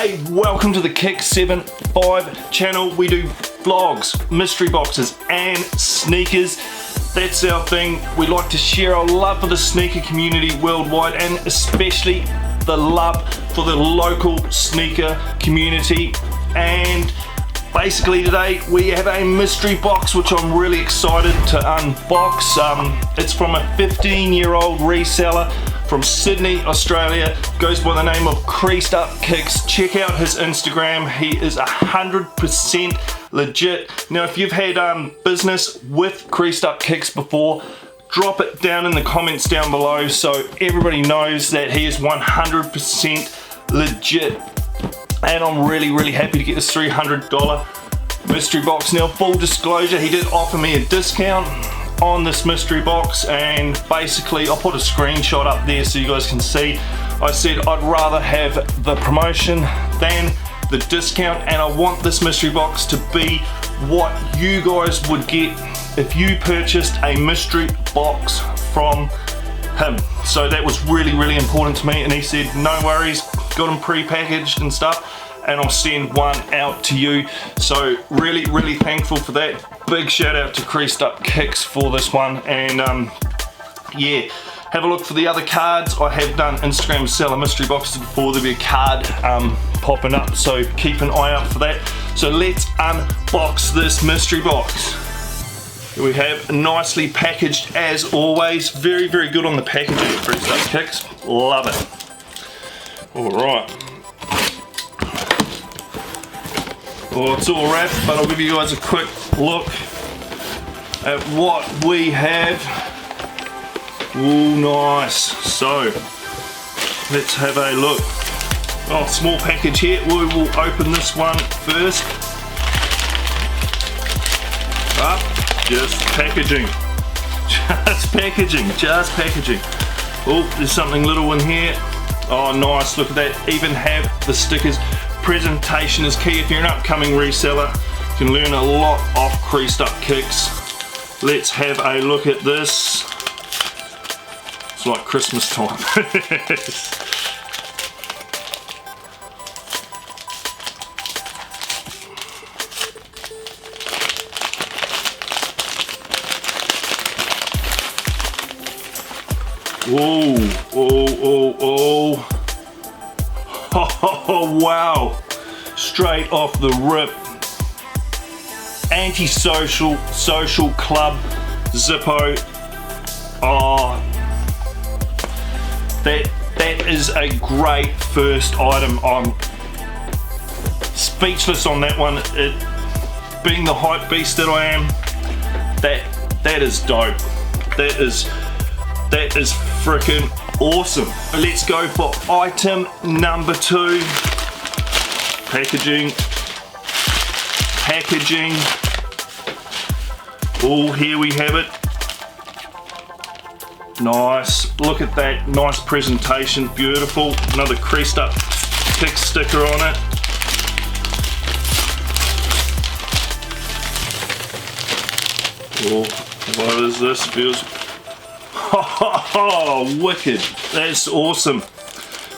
Hey, welcome to the Kick75 channel. We do vlogs, mystery boxes and sneakers. That's our thing. We like to share our love for the sneaker community worldwide, and especially the love for the local sneaker community. And basically today we have a mystery box which I'm really excited to unbox. It's from a 15-year-old reseller from Sydney, Australia. Goes by the name of creasedupkicks. Check out his Instagram. He is 100% legit. Now, if you've had business with creasedupkicks before, drop it down in the comments down below so everybody knows that he is 100% legit. And I'm really happy to get this $300 mystery box. Now, full disclosure, he did offer me a discount on this mystery box, and basically I'll put a screenshot up there so you guys can see. I said I'd rather have the promotion than the discount, and I want this mystery box to be what you guys would get if you purchased a mystery box from him. So that was really important to me, and he said no worries, got them pre-packaged and stuff, and I'll send one out to you. So really thankful for that. Big shout out to creasedupkicks for this one. And yeah, have a look for the other cards. I have done Instagram seller mystery boxes before. There'll be a card popping up, so keep an eye out for that. So let's unbox this mystery box. Here we have nicely packaged as always. Very good on the packaging of creasedupkicks. Love it. All right. Well, it's all wrapped, but I'll give you guys a quick look at what we have. Ooh, nice. So, let's have a look. Oh, small package here. We will open this one first. Just packaging. Just packaging. Oh, there's something little in here. Oh, nice. Look at that. Even have the stickers. Presentation is key. If you're an upcoming reseller, you can learn a lot off creasedupkicks. Let's have a look at this. It's like Christmas time. Oh, wow. Straight off the rip. Antisocial, social club, Zippo. Oh, that is a great first item. I'm speechless on that one. Being the hype beast that I am, that is dope. That is freaking awesome. Let's go for item number 2. Packaging. Oh, here we have it. Nice. Look at that. Nice presentation. Beautiful. Another creasedupkicks sticker on it. Oh, what is this? Feels. Oh, wicked. That's awesome.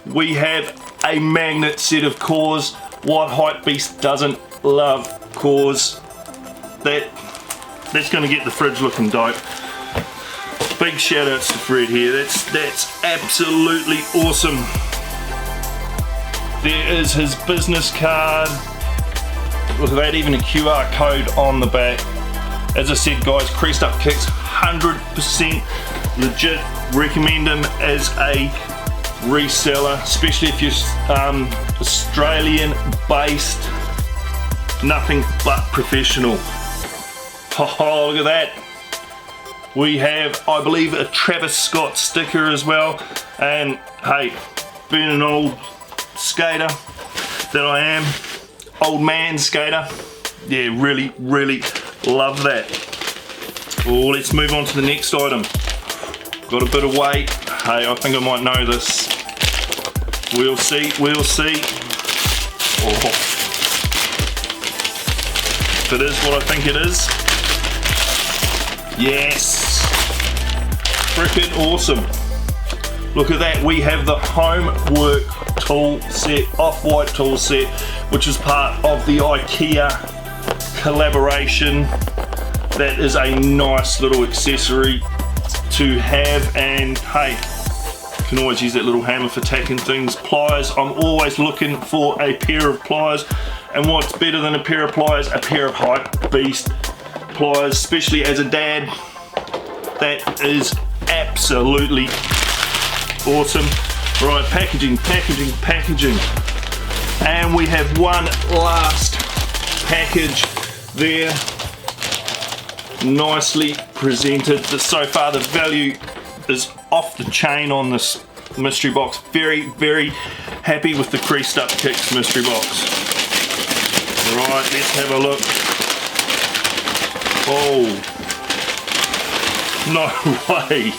We have a magnet set of cores. What hype beast doesn't love cores? That's going to get the fridge looking dope. Big shout outs to Fred here. That's absolutely awesome. There is his business card. Look at that, even a QR code on the back. As I said, guys, creasedupkicks 100% legit. Recommend him as a reseller, especially if you're Australian based. Nothing but professional. Oh, look at that. We have, I believe, a Travis Scott sticker as well. And hey, being an old skater that I am, old man skater, yeah, really love that. Oh, let's move on to the next item. Got a bit of weight. Hey, I think I might know this. We'll see. Oh. If it is what I think it is. Yes. Frickin' awesome. Look at that, we have the homework tool set, off-white tool set, which is part of the IKEA collaboration. That is a nice little accessory to have, and hey, you can always use that little hammer for tacking things. Pliers, I'm always looking for a pair of pliers, and what's better than a pair of pliers? A pair of hype beast pliers, especially as a dad. That is absolutely awesome. Right, packaging. And we have one last package there. Nicely presented. So far the value is off the chain on this mystery box. Very, very happy with the Creased Up Kicks mystery box. Right, let's have a look. Oh, no way.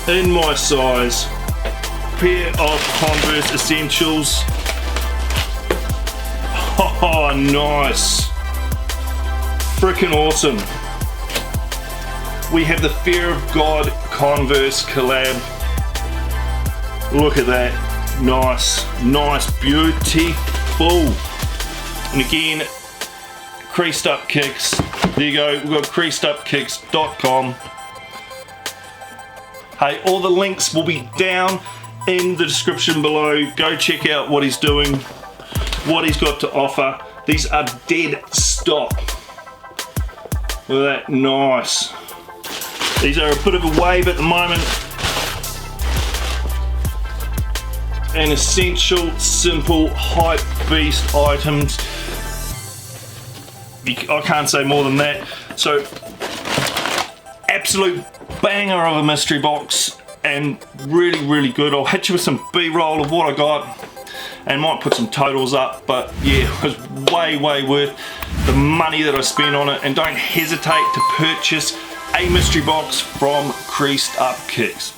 In my size, pair of Converse Essentials. Oh, nice. Freaking awesome. We have the Fear of God Converse collab. Look at that. Nice, beautiful. And again, Creased Up Kicks. There you go, we've got creasedupkicks.com. Hey, all the links will be down in the description below. Go check out what he's doing, what he's got to offer. These are dead stock. Look at that, nice. These are a bit of a wave at the moment. And essential, simple, hype beast items. I can't say more than that. So, absolute banger of a mystery box, and really, really good. I'll hit you with some B-roll of what I got, and might put some totals up, but yeah, it was way, way worth the money that I spent on it. And don't hesitate to purchase a mystery box from Creased Up Kicks.